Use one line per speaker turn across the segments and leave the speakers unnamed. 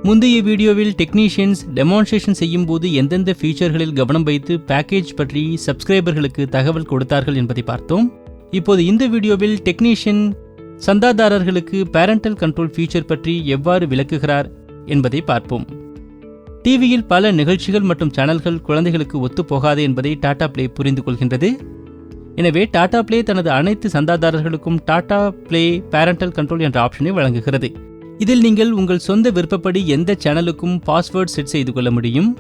முந்தைய வீடியோவில் technicians demonstration செய்யும் போது எந்தெந்த ஃபீச்சர்களில் கவனம் வைத்து பேக்கேஜ் பற்றி சப்ஸ்கிரைபர்களுக்கு தகவல் கொடுத்தார்கள் என்பதை பார்த்தோம். இப்போது இந்த வீடியோவில் டெக்னீஷியன் சந்தாதாரர்களுக்கு பேரண்டல் கண்ட்ரோல் ஃபீச்சர் பற்றி எவ்வாறு விளக்குகிறார் என்பதை பார்ப்போம். டிவியில் பல நிகழ்ச்சிகள் மற்றும் சேனல்கள் குழந்தைகளுக்கு ஒத்துப்போகாது என்பதை டாடா பிளே புரிந்து கொள்கின்றது. எனவே டாடா பிளே தனது அனைத்து சந்தாதாரர்களுக்கும் டாடா பிளே பேரண்டல் கண்ட்ரோல் என்ற ஆப்ஷனை வழங்குகிறது. இதில் நீங்கள் உங்கள் சொந்த விருப்பப்படி எந்த சேனலுக்கும் பாஸ்வேர்ட் செட் செய்து கொள்ள முடியும்.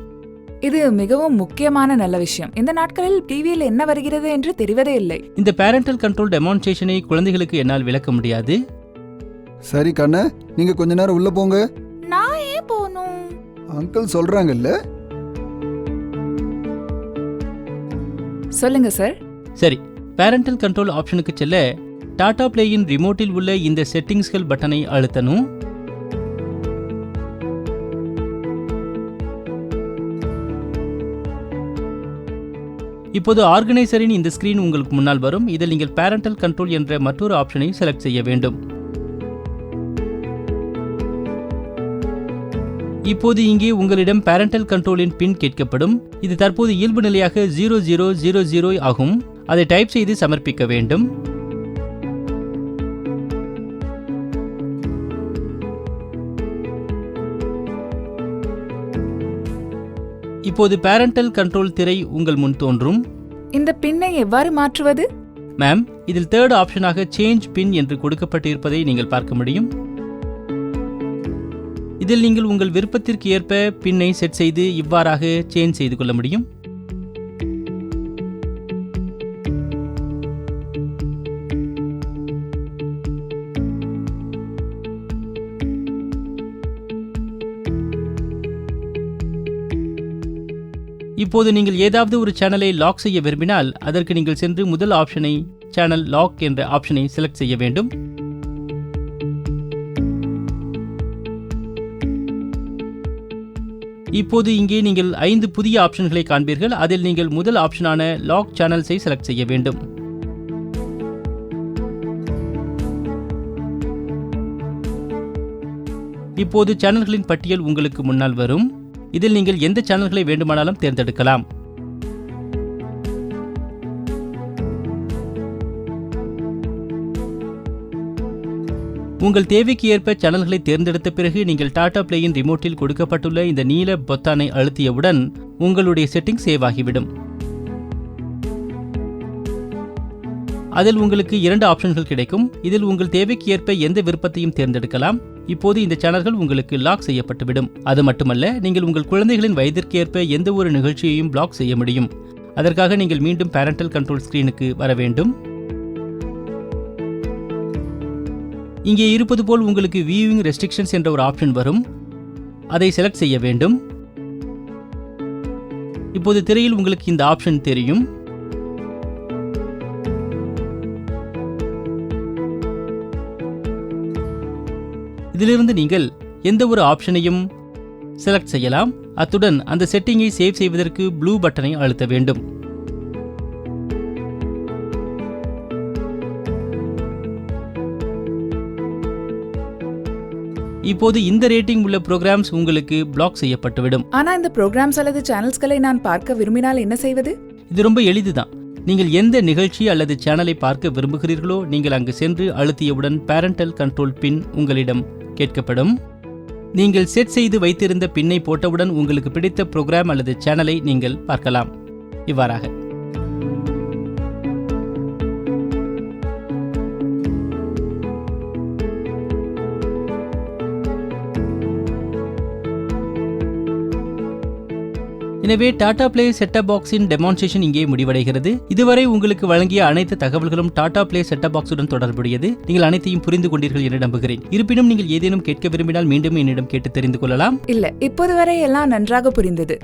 இது மிகவும் முக்கியமான நல்ல விஷயம். இந்த நாட்களில் டிவியில் என்ன வருகிறது என்று தெரிவதே இல்லை.
இந்த பேரண்டல் கண்ட்ரோல் டெமான்ஸ்ட்ரேஷனை குழந்தைகளுக்கு என்னால் விளக்க முடியாது.
சரி கண்ணு, நீங்க கொஞ்ச நேரம் உள்ள போங்க.
நான் ஏன் போகணும்?
அங்கிள் சொல்றாங்கல்ல.
சொல்லுங்க சார்.
சரி, பேரண்டல் கண்ட்ரோல் ஆப்ஷனுக்கு செல்ல டாடா பிளேயின் ரிமோட்டில் உள்ள இந்த செட்டிங்ஸ்கள் பட்டனை அழுத்தணும். இப்போது ஆர்கனைசரின் இந்த ஸ்கிரீன் உங்களுக்கு முன்னால் வரும். இதில் நீங்கள் பேரண்டல் கண்ட்ரோல் என்ற மற்றொரு ஆப்ஷனை செலக்ட் செய்ய வேண்டும். இப்போது இங்கே உங்களிடம் பேரண்டல் கண்ட்ரோலின் பின் கேட்கப்படும். இது தற்போது இயல்பு நிலையாக 0000 ஆகும். அதை டைப் செய்து சமர்ப்பிக்க வேண்டும். இப்போது பேரண்டல் கண்ட்ரோல் திரை உங்கள் முன் தோன்றும்.
இந்த பின்னை எவ்வாறு மாற்றுவது?
மேம், இதில் தேர்ட் ஆப்ஷனாக சேஞ்ச் பின் என்று கொடுக்கப்பட்டிருப்பதை நீங்கள் பார்க்க முடியும். இதில் நீங்கள் உங்கள் விருப்பத்திற்கு ஏற்ப பின்னை செட் செய்து இவ்வாறாக சேஞ்ச் செய்து கொள்ள முடியும். இப்போது நீங்கள் ஏதாவது ஒரு சேனலை லாக் செய்ய விரும்பினால் அதற்கு நீங்கள் சென்று முதல் ஆப்ஷனை சேனல் லாக் என்ற ஆப்ஷனை செலக்ட் செய்ய வேண்டும். இப்போது இங்கே நீங்கள் 5 புதிய ஆப்ஷன்களை காண்பீர்கள். அதில் நீங்கள் முதல் ஆப்ஷனான லாக் சேனல்ஸை செலக்ட் செய்ய வேண்டும். இப்போது சேனல்களின் பட்டியல் உங்களுக்கு முன்னால் வரும். இதில் நீங்கள் எந்த சேனல்களை வேண்டுமானாலும் தேர்ந்தெடுக்கலாம். உங்கள் தேவைக்கு ஏற்ப சேனல்களை தேர்ந்தெடுத்த பிறகு நீங்கள் டாடா பிளேயின் ரிமோட்டில் கொடுக்கப்பட்டுள்ள இந்த நீல பொத்தானை அழுத்தியவுடன் உங்களுடைய செட்டிங் சேவ் ஆகிவிடும். அதில் உங்களுக்கு 2 ஆப்ஷன்கள் கிடைக்கும். இதில் உங்கள் தேவைக்கு ஏற்ப எந்த விருப்பத்தையும் தேர்ந்தெடுக்கலாம். இப்போது இந்த சேனல்கள் உங்களுக்கு லாக் செய்யப்பட்டுவிடும். அது மட்டுமல்ல, நீங்கள் உங்கள் குழந்தைகளின் வயதிற்கு ஏற்ப எந்த ஒரு நிகழ்ச்சியையும் பிளாக் செய்ய முடியும். அதற்காக நீங்கள் மீண்டும் பேரண்டல் கண்ட்ரோல் ஸ்கிரீனுக்கு வர வேண்டும். இங்கே இருப்பது போல் உங்களுக்கு வியூவிங் ரெஸ்ட்ரிக்ஷன்ஸ் என்ற ஒரு ஆப்ஷன் வரும். அதை செலக்ட் செய்ய வேண்டும். இப்போது திரையில் உங்களுக்கு இந்த ஆப்ஷன் தெரியும். இதிலிருந்து நீங்கள் எந்த ஒரு ஆப்ஷனையும் செலக்ட் செய்யலாம். அத்துடன் அந்த செட்டிங்கை சேவ் செய்வதற்கு ப்ளூ பட்டனை அழுத்த வேண்டும். இப்போது இந்த ரேட்டிங் உள்ள ப்ரோக்ராம்ஸ் உங்களுக்கு பிளாக் செய்யப்பட்டுவிடும்.
ஆனா இந்த ப்ரோக்ராம்ஸ் அல்லது சேனல்ஸ்களை நான் பார்க்க விரும்பினால் என்ன செய்வது?
இது ரொம்ப எளிதுதான். நீங்கள் எந்த நிகழ்ச்சி அல்லது சேனலை பார்க்க விரும்புகிறீர்களோ நீங்கள் அங்கு சென்று அழுத்தியவுடன் பேரண்டல் கண்ட்ரோல் பின் உங்களிடம் கேட்கப்படும். நீங்கள் செட் செய்து வைத்திருந்த பின்னை போட்டவுடன் உங்களுக்கு பிடித்த ப்ரோக்ராம் அல்லது சேனலை நீங்கள் பார்க்கலாம். இவ்வாறாக எனவே டாடா பிளே செட்டப் பாக்ஸின் டெமான்ஸ்ட்ரேஷன் இங்கே முடிவடைகிறது. இதுவரை உங்களுக்கு வழங்கிய அனைத்து தகவல்களும் டாடா பிளே செட்டப் பாக்ஸுடன் தொடர்புடையது. நீங்கள் அனைத்தையும் புரிந்து கொண்டீர்கள் என்று நம்புகிறேன். இருப்பினும் நீங்கள் ஏதேனும் கேட்க விரும்பினால் மீண்டும் என்னிடம் கேட்டு தெரிந்து கொள்ளலாம்.
இல்ல, இப்போது வரை எல்லாம் நன்றாக புரிந்தது.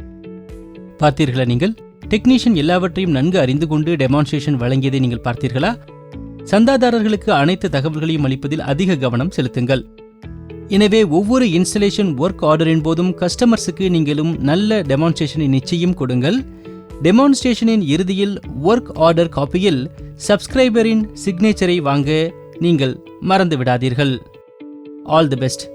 பார்த்தீர்களா? நீங்கள் டெக்னீஷியன் எல்லாவற்றையும் நன்கு அறிந்து கொண்டு டெமான்ஸ்ட்ரேஷன் வழங்கியதை நீங்கள் பார்த்தீர்களா? சந்தாதாரர்களுக்கு அனைத்து தகவல்களையும் அளிப்பதில் அதிக கவனம் செலுத்துங்கள். எனவே ஒவ்வொரு இன்ஸ்டலேஷன் ஒர்க் ஆர்டரின் போதும் கஸ்டமர்ஸுக்கு நீங்களும் நல்ல டெமான்ஸ்ட்ரேஷனை நிச்சயம் கொடுங்கள். டெமான்ஸ்ட்ரேஷனின் இறுதியில் ஒர்க் ஆர்டர் காப்பியில் சப்ஸ்கிரைபரின் சிக்னேச்சரை வாங்க நீங்கள் மறந்து விடாதீர்கள். All the best.